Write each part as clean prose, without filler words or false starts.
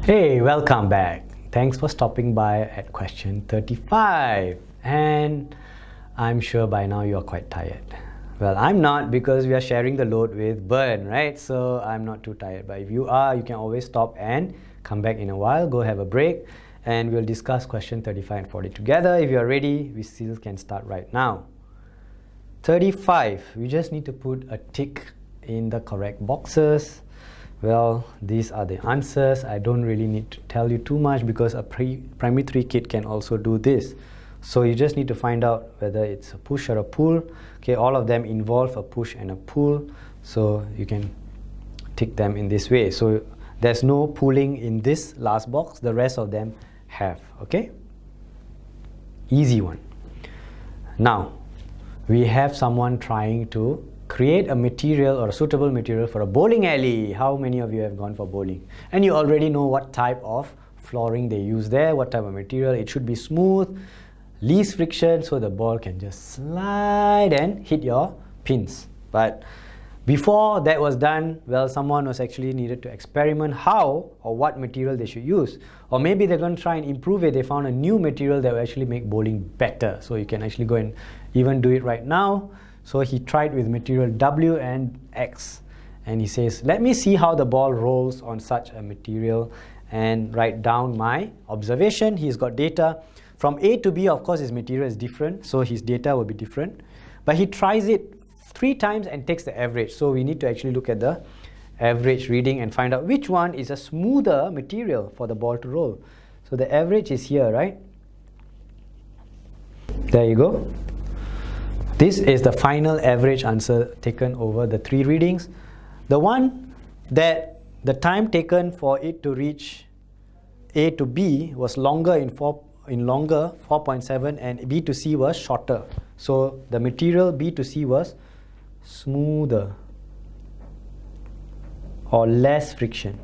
Hey, welcome back. Thanks for stopping by at question 35. And I'm sure by now you are quite tired. Well, I'm not, because we are sharing the load with Bern, right? So I'm not too tired. But if you are, you can always stop and come back in a while. Go have a break and we'll discuss question 35 and 40 together. If you're ready, we still can start right now. 35, we just need to put a tick in the correct boxes. Well, these are the answers. I don't really need to tell you too much because a primary 3 kid can also do this. So you just need to find out whether it's a push or a pull. Okay, all of them involve a push and a pull. So you can tick them in this way. So there's no pulling in this last box. The rest of them have. Okay? Easy one. Now, we have someone trying to create a material or a suitable material for a bowling alley. How many of you have gone for bowling? And you already know what type of flooring they use there, what type of material. It should be smooth, least friction, so the ball can just slide and hit your pins. But before that was done, well, someone was actually needed to experiment how or what material they should use. Or maybe they're going to try and improve it. They found a new material that will actually make bowling better. So you can actually go and even do it right now. So he tried with material W and X, and he says, let me see how the ball rolls on such a material and write down my observation. He's got data. From A to B, of course, his material is different, so his data will be different. But he tries it 3 times and takes the average. So we need to actually look at the average reading and find out which one is a smoother material for the ball to roll. So the average is here, right? There you go. This is the final average answer taken over the 3 readings. The one that the time taken for it to reach A to B was longer in 4.7, and B to C was shorter. So the material B to C was smoother or less friction.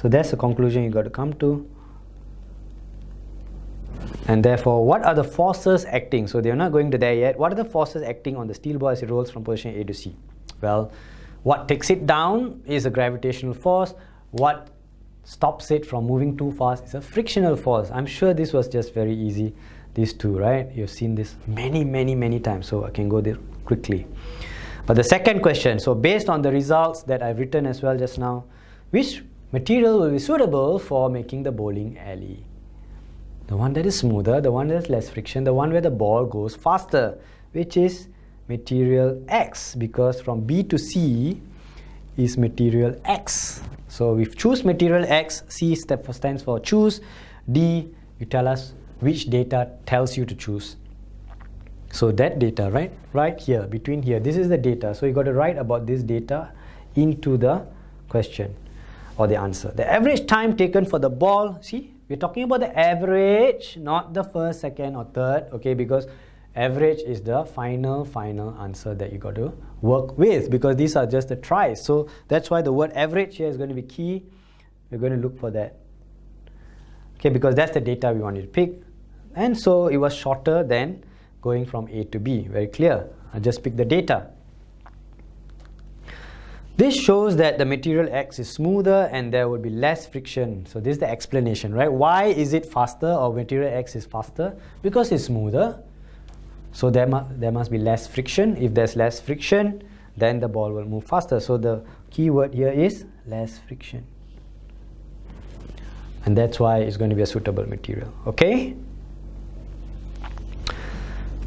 So that's the conclusion you got to come to. And therefore, what are the forces acting? So they're not going to there yet. What are the forces acting on the steel ball as it rolls from position A to C? Well, what takes it down is a gravitational force. What stops it from moving too fast is a frictional force. I'm sure this was just very easy, these two, right? You've seen this many times, so I can go there quickly. But the second question, so based on the results that I've written as well just now, which material will be suitable for making the bowling alley? The one that is smoother, the one that has less friction, the one where the ball goes faster, which is material X, because from B to C is material X. So we choose material X, C stands for choose, D, you tell us which data tells you to choose. So that data, right here, between here, this is the data. So you got to write about this data into the question or the answer. The average time taken for the ball, see, we're talking about the average, not the first, second or third, okay, because average is the final answer that you got to work with, because these are just the tries. So that's why the word average here is going to be key. We're going to look for that, okay, because that's the data we wanted to pick. And so it was shorter than going from A to B. Very clear. I just picked the data. This shows that the material X is smoother and there will be less friction. So this is the explanation, right? Why is it faster, or material X is faster? Because it's smoother. So there must be less friction. If there's less friction, then the ball will move faster. So the key word here is less friction. And that's why it's going to be a suitable material. Okay?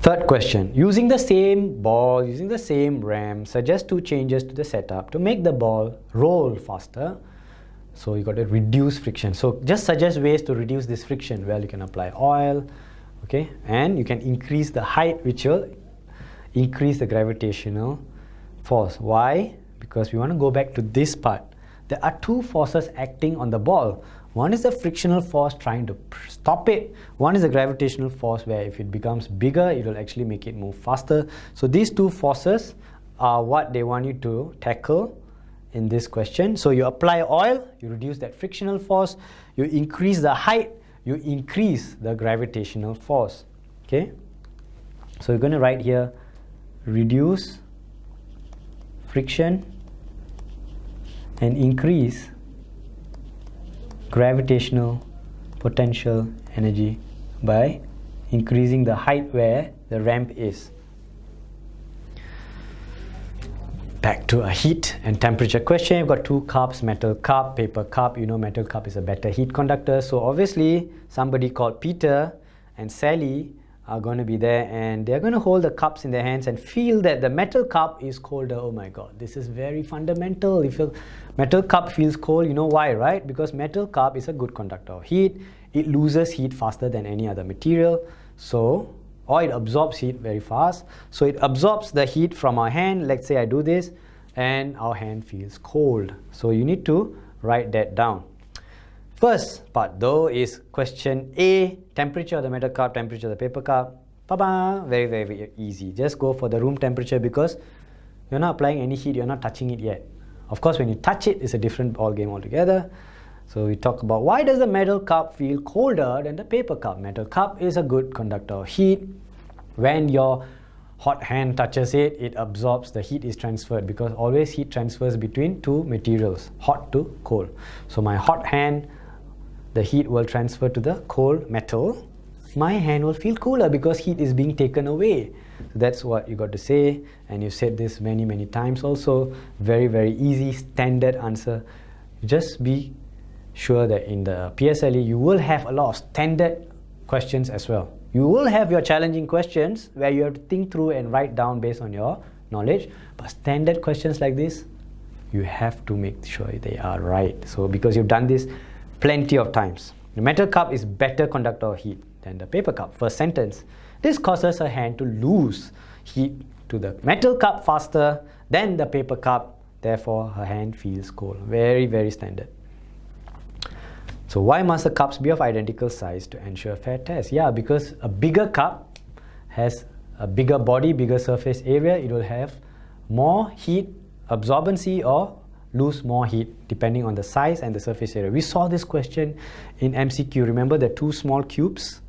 Third question, using the same ball, using the same ram, suggest 2 changes to the setup to make the ball roll faster. So you got to reduce friction. So just suggest ways to reduce this friction. Well, you can apply oil, okay, and you can increase the height, which will increase the gravitational force. Why? Because we want to go back to this part. There are 2 forces acting on the ball. One is the frictional force trying to stop it. One is the gravitational force where if it becomes bigger, it will actually make it move faster. So these 2 forces are what they want you to tackle in this question. So you apply oil, you reduce that frictional force, you increase the height, you increase the gravitational force. Okay? So you're going to write here, reduce friction and increase gravitational potential energy by increasing the height where the ramp is. Back to a heat and temperature question. You've got two cups, metal cup, paper cup. You know metal cup is a better heat conductor. So obviously somebody called Peter and Sally are going to be there, and they're going to hold the cups in their hands and feel that the metal cup is colder. Oh my god, this is very fundamental. If your metal cup feels cold, you know why, right? Because metal cup is a good conductor of heat. It loses heat faster than any other material. So or it absorbs heat very fast. So it absorbs the heat from our hand. Let's say I do this and our hand feels cold. So you need to write that down. First part though is question A, temperature of the metal cup, temperature of the paper cup. Ba-ba, very, very easy. Just go for the room temperature because you're not applying any heat, you're not touching it yet. Of course, when you touch it, it's a different ball game altogether. So we talk about why does the metal cup feel colder than the paper cup? Metal cup is a good conductor of heat. When your hot hand touches it, it absorbs, the heat is transferred because always heat transfers between two materials, hot to cold. So my hot hand, the heat will transfer to the cold metal. My hand will feel cooler because heat is being taken away. So that's what you got to say, and you said this many, many times also. Very, very easy, standard answer. Just be sure that in the PSLE you will have a lot of standard questions as well. You will have your challenging questions where you have to think through and write down based on your knowledge, but standard questions like this, you have to make sure they are right. So because you've done this plenty of times. The metal cup is better conductor of heat than the paper cup. First sentence. This causes her hand to lose heat to the metal cup faster than the paper cup. Therefore, her hand feels cold. Very, very standard. So why must the cups be of identical size to ensure fair test? Yeah, because a bigger cup has a bigger body, bigger surface area. It will have more heat absorbency or lose more heat depending on the size and the surface area. We saw this question in MCQ. Remember the two small cubes?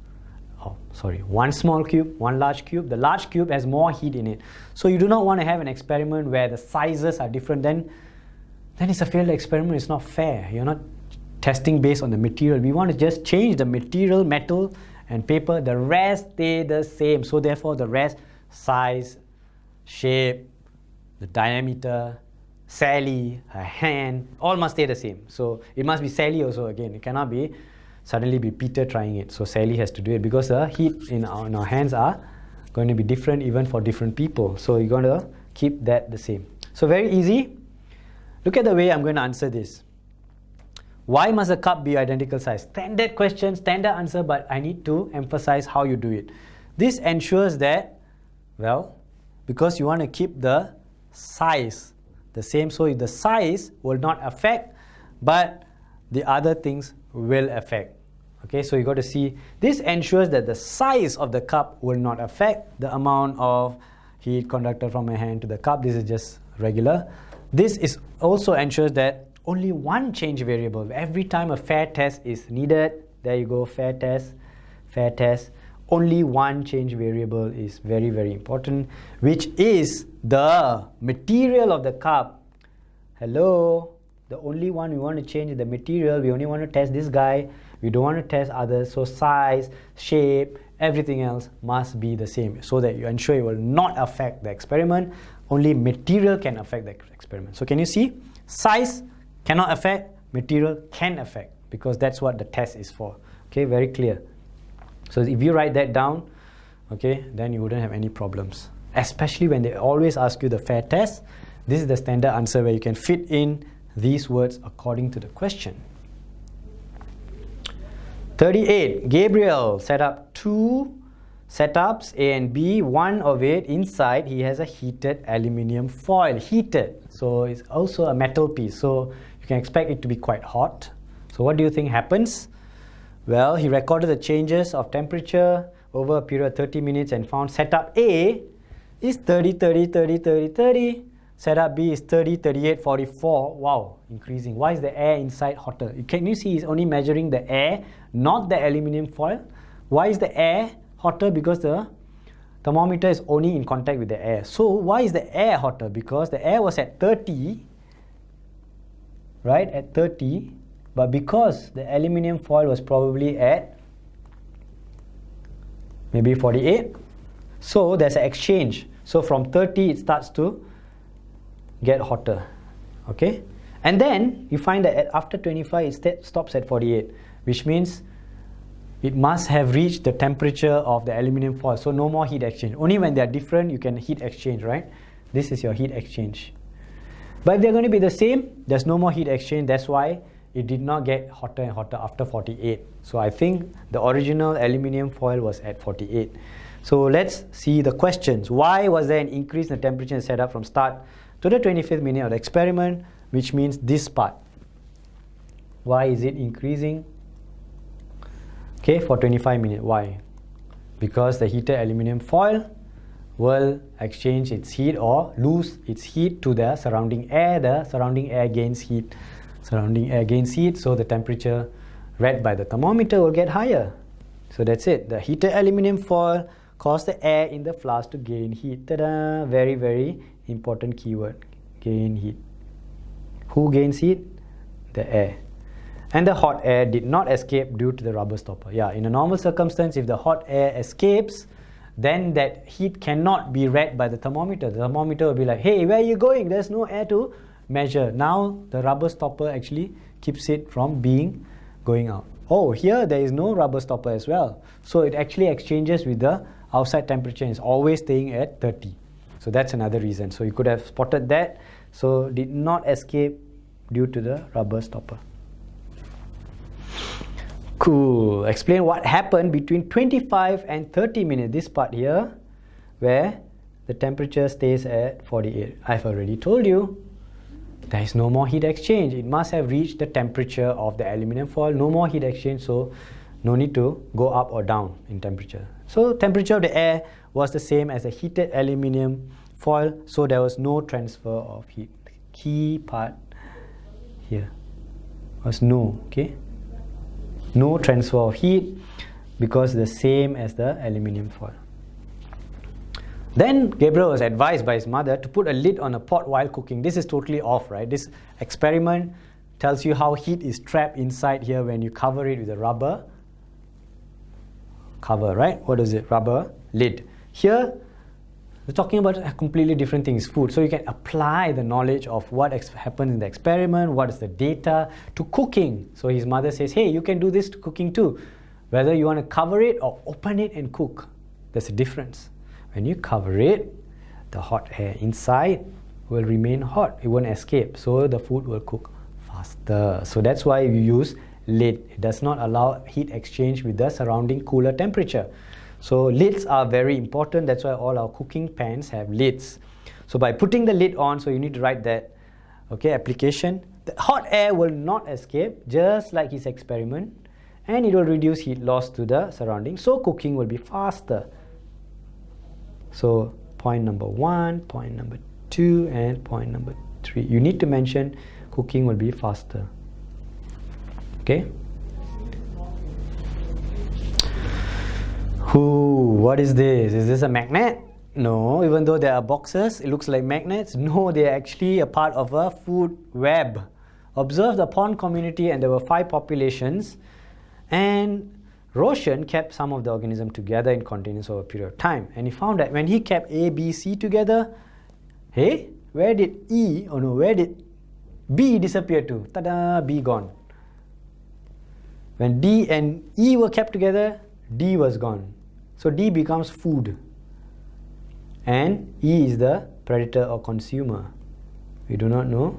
Oh, sorry, one small cube, one large cube. The large cube has more heat in it. So you do not want to have an experiment where the sizes are different. Then it's a failed experiment. It's not fair. You're not testing based on the material. We want to just change the material, metal and paper. The rest stay the same. So therefore the rest, size, shape, the diameter, Sally, her hand, all must stay the same. So it must be Sally also again. It cannot be suddenly be Peter trying it. So Sally has to do it because the heat in our hands are going to be different even for different people. So you're going to keep that the same. So very easy. Look at the way I'm going to answer this. Why must a cup be identical size? Standard question, standard answer, but I need to emphasize how you do it. This ensures that, well, because you want to keep the size the same, so the size will not affect, but the other things will affect. Okay, so you got to see, this ensures that the size of the cup will not affect the amount of heat conducted from my hand to the cup. This is just regular. This is also ensures that only one change variable. Every time a fair test is needed, there you go, fair test, only one change variable is very, very important, which is the material of the cup. Hello, the only one we want to change is the material. We only want to test this guy. We don't want to test others. So size, shape, everything else must be the same so that you ensure it will not affect the experiment. Only material can affect the experiment. So can you see? Size cannot affect, material can affect, because that's what the test is for. Okay, very clear. So if you write that down, okay, then you wouldn't have any problems. Especially when they always ask you the fair test. This is the standard answer where you can fit in these words according to the question. 38. Gabriel set up two setups, A and B. One of it, inside, he has a heated aluminium foil. Heated. So it's also a metal piece. So you can expect it to be quite hot. So what do you think happens? Well, he recorded the changes of temperature over a period of 30 minutes and found setup A is 30, 30, 30, 30, 30. Setup B is 30, 38, 44. Wow, increasing. Why is the air inside hotter? Can you see he's only measuring the air, not the aluminium foil? Why is the air hotter? Because the thermometer is only in contact with the air. So why is the air hotter? Because the air was at 30, right? At 30, But because the aluminium foil was probably at maybe 48, so there's an exchange. So from 30 it starts to get hotter. Okay? And then you find that after 25 it stops at 48, which means it must have reached the temperature of the aluminium foil. So no more heat exchange. Only when they are different you can heat exchange, right? This is your heat exchange. But if they're going to be the same, there's no more heat exchange. That's why it did not get hotter and hotter after 48. So I think the original aluminium foil was at 48. So let's see the questions. Why was there an increase in the temperature and setup from start to the 25th minute of the experiment, which means this part? Why is it increasing? Okay, for 25 minutes. Why? Because the heated aluminium foil will exchange its heat or lose its heat to the surrounding air. The surrounding air gains heat. Surrounding air gains heat, so the temperature read by the thermometer will get higher. So that's it. The heated aluminium foil caused the air in the flask to gain heat. Ta-da! Very, very important keyword. Gain heat. Who gains heat? The air. And the hot air did not escape due to the rubber stopper. Yeah, in a normal circumstance, if the hot air escapes, then that heat cannot be read by the thermometer. The thermometer will be like, hey, where are you going? There's no air to measure. Now the rubber stopper actually keeps it from going out. Oh, here there is no rubber stopper as well. So it actually exchanges with the outside temperature and is always staying at 30. So that's another reason. So you could have spotted that. So did not escape due to the rubber stopper. Cool. Explain what happened between 25 and 30 minutes. This part here where the temperature stays at 48. I've already told you. There is no more heat exchange. It must have reached the temperature of the aluminium foil. No more heat exchange, so no need to go up or down in temperature. So temperature of the air was the same as the heated aluminium foil, so there was no transfer of heat. Key part here was no, okay? No transfer of heat because the same as the aluminium foil. Then Gabriel was advised by his mother to put a lid on a pot while cooking. This is totally off, right? This experiment tells you how heat is trapped inside here when you cover it with a rubber cover, right? What is it? Rubber lid. Here, we're talking about a completely different thing, food. So you can apply the knowledge of what happened in the experiment, what is the data, to cooking. So his mother says, hey, you can do this to cooking too. Whether you want to cover it or open it and cook, there's a difference. When you cover it, the hot air inside will remain hot. It won't escape. So the food will cook faster. So that's why you use lid. It does not allow heat exchange with the surrounding cooler temperature. So lids are very important. That's why all our cooking pans have lids. So by putting the lid on, so you need to write that, okay, application. The hot air will not escape, just like his experiment, and it will reduce heat loss to the surroundings. So cooking will be faster. So point number 1, point number 2, and point number 3. You need to mention cooking will be faster. Okay? What is this? Is this a magnet? No, even though there are boxes, it looks like magnets. No, they are actually a part of a food web. Observe the pond community, and there were 5 populations, and Roshan kept some of the organisms together in containers over a period of time, and he found that when he kept A, B, C together, hey, where did B disappear to? Ta-da, B gone. When D and E were kept together, D was gone. So D becomes food, and E is the predator or consumer. We do not know.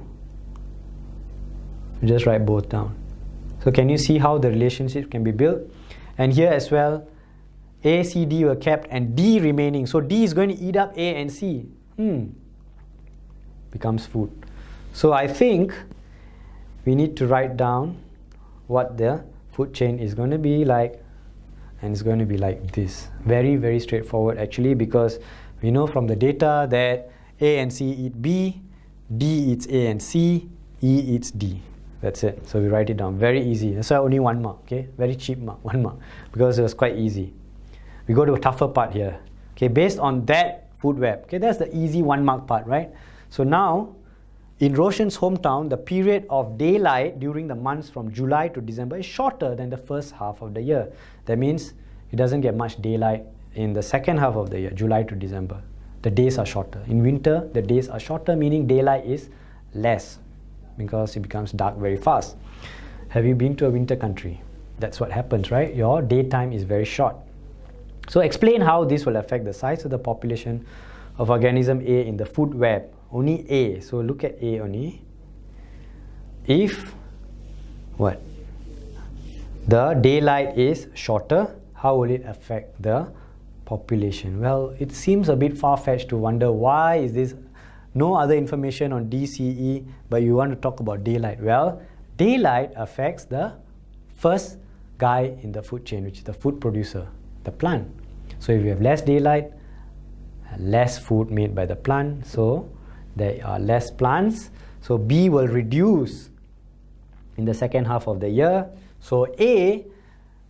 We just write both down. So can you see how the relationship can be built? And here as well, A, C, D were kept and D remaining. So D is going to eat up A and C. Becomes food. So I think we need to write down what the food chain is going to be like. And it's going to be like this. Very, very straightforward actually, because we know from the data that A and C eat B, D eats A and C, E eats D. That's it. So we write it down. Very easy. That's why only 1 mark. Okay, very cheap mark, 1 mark, because it was quite easy. We go to a tougher part here. Okay, based on that food web. Okay, that's the easy 1 mark part, right? So now In Roshan's hometown, the period of daylight during the months from July to December is shorter than the first half of the year. That means it doesn't get much daylight in the second half of the year, July to December. The days are shorter. In winter, the days are shorter, meaning daylight is less because it becomes dark very fast. Have you been to a winter country? That's what happens, right? Your daytime is very short. So explain how this will affect the size of the population of organism A in the food web. Only A. So look at A only. If what? The daylight is shorter, how will it affect the population? Well, it seems a bit far-fetched to wonder why is this no other information on DCE, but you want to talk about daylight. Well, daylight affects the first guy in the food chain, which is the food producer, the plant. So if you have less daylight, less food made by the plant, so there are less plants. So B will reduce in the second half of the year. So A,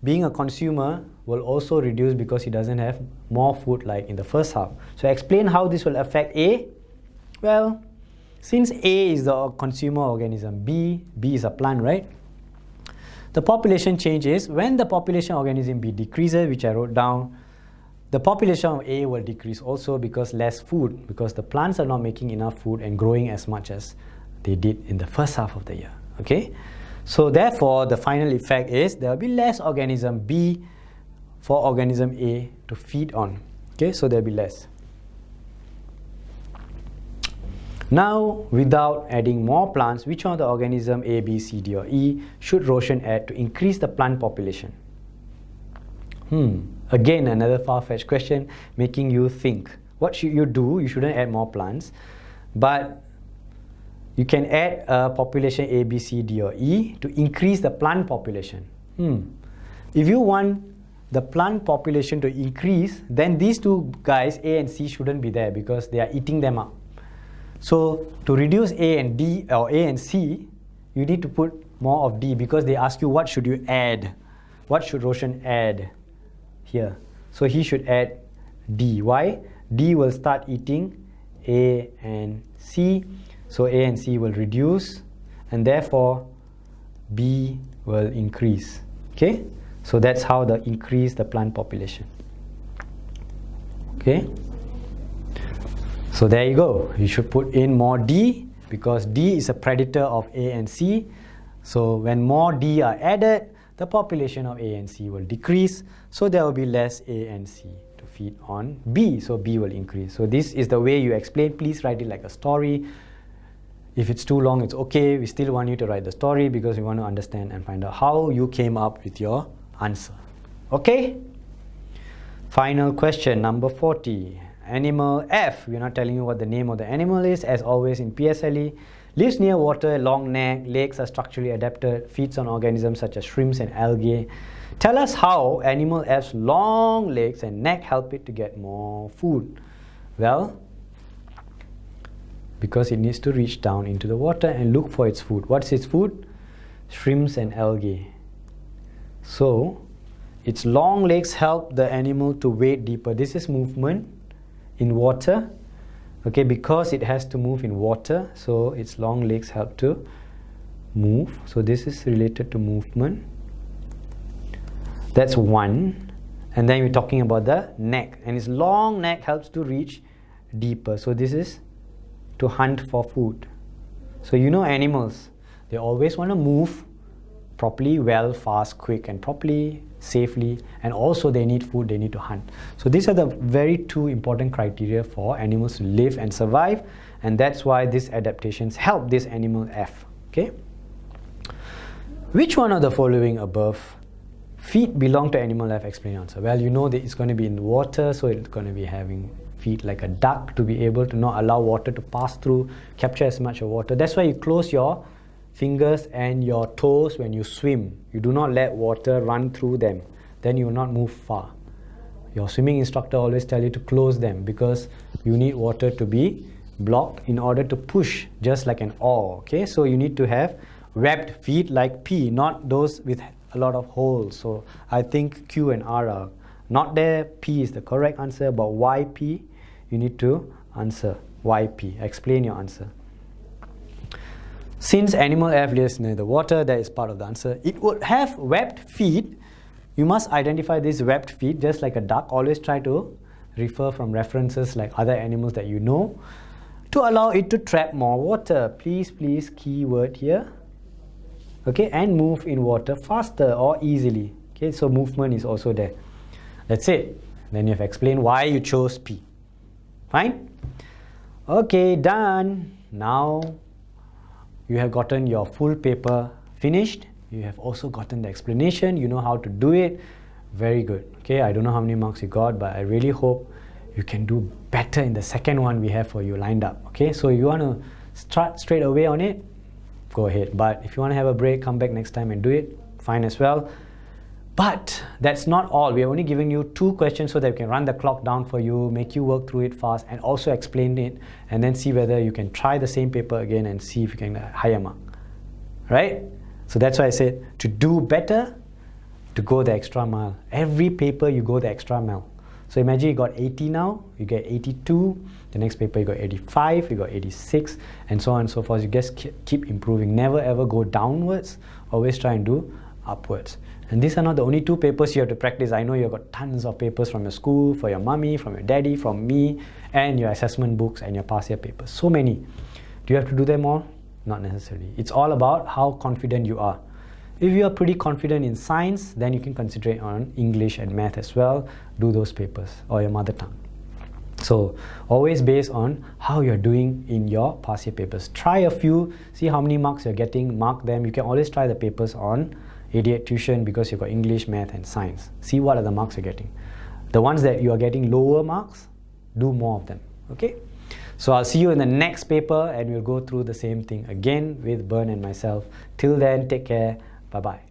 being a consumer, will also reduce because he doesn't have more food like in the first half. So explain how this will affect A. Well, since A is the consumer organism, B is a plant, right? The population change is when the population organism B decreases, which I wrote down, the population of A will decrease also because less food, because the plants are not making enough food and growing as much as they did in the first half of the year. Okay? So therefore, the final effect is there will be less organism B for organism A to feed on. Okay? So there will be less. Now, without adding more plants, which one of the organism A, B, C, D or E should Roshan add to increase the plant population? Again, another far-fetched question making you think. What should you do? You shouldn't add more plants, but you can add a population A, B, C, D or E to increase the plant population. If you want the plant population to increase, then these two guys, A and C, shouldn't be there because they are eating them up. So to reduce A and D or A and C, you need to put more of D because they ask you what should you add? What should Roshan add here? So he should add D. Why? D will start eating A and C. So A and C will reduce and therefore B will increase. Okay? So that's how they increase the plant population. Okay? So there you go. You should put in more D because D is a predator of A and C. So when more D are added, the population of A and C will decrease. So there will be less A and C to feed on B. So B will increase. So this is the way you explain. Please write it like a story. If it's too long, it's okay. We still want you to write the story because we want to understand and find out how you came up with your answer. Okay? Final question, number 40. Animal F, we're not telling you what the name of the animal is, as always in PSLE. Lives near water, long neck, legs are structurally adapted, feeds on organisms such as shrimps and algae. Tell us how animal F's long legs and neck help it to get more food. Well, because it needs to reach down into the water and look for its food. What's its food? Shrimps and algae. So, its long legs help the animal to wade deeper. This is movement in water, okay, because it has to move in water, so its long legs help to move. So this is related to movement. That's one. And then we're talking about the neck, and its long neck helps to reach deeper. So this is to hunt for food. So you know animals, they always want to move properly, well, fast, quick, and properly, safely, and also they need food, they need to hunt. So these are the very two important criteria for animals to live and survive, and that's why these adaptations help this animal F. Okay? Which one of the following above feet belong to animal F? Explain your answer. Well, you know that it's going to be in the water, so it's going to be having feet like a duck to be able to not allow water to pass through, capture as much of water. That's why you close your fingers and your toes when you swim. You do not let water run through them. Then you will not move far. Your swimming instructor always tell you to close them because you need water to be blocked in order to push, just like an oar. Okay, so you need to have webbed feet like P, not those with a lot of holes. So I think Q and R are not there. P is the correct answer, but YP, you need to answer YP. Explain your answer. Since animal F lives near the water, that is part of the answer. It would have webbed feet. You must identify these webbed feet, just like a duck. Always try to refer from references like other animals that you know to allow it to trap more water. Please, keyword here. Okay, and move in water faster or easily. Okay, so movement is also there. That's it. Then you have explained why you chose P. Fine? Okay, done. Now you have gotten your full paper finished. You have also gotten the explanation. You know how to do it. Very good. Okay, I don't know how many marks you got, but I really hope you can do better in the second one we have for you lined up. Okay, so you want to start straight away on it, go ahead. But if you want to have a break, come back next time and do it. Fine as well. But that's not all. We are only giving you 2 questions so that we can run the clock down for you, make you work through it fast, and also explain it, and then see whether you can try the same paper again and see if you can get a higher mark. Right? So that's why I said to do better, to go the extra mile. Every paper you go the extra mile. So imagine you got 80 now, you get 82, the next paper you got 85, you got 86, and so on and so forth. You just keep improving. Never ever go downwards, always try and do upwards. And these are not the only 2 papers you have to practice. I know you've got tons of papers from your school, for your mommy, from your daddy, from me, and your assessment books and your past year papers. So many. Do you have to do them all? Not necessarily. It's all about how confident you are. If you are pretty confident in science, then you can concentrate on English and math as well. Do those papers, or your mother tongue. So always based on how you're doing in your past year papers. Try a few, see how many marks you're getting, mark them. You can always try the papers on 88 tuition because you've got English, math and science. See what are the marks you're getting. The ones that you are getting lower marks, do more of them. Okay? So I'll see you in the next paper and we'll go through the same thing again with Bern and myself. Till then, take care. Bye-bye.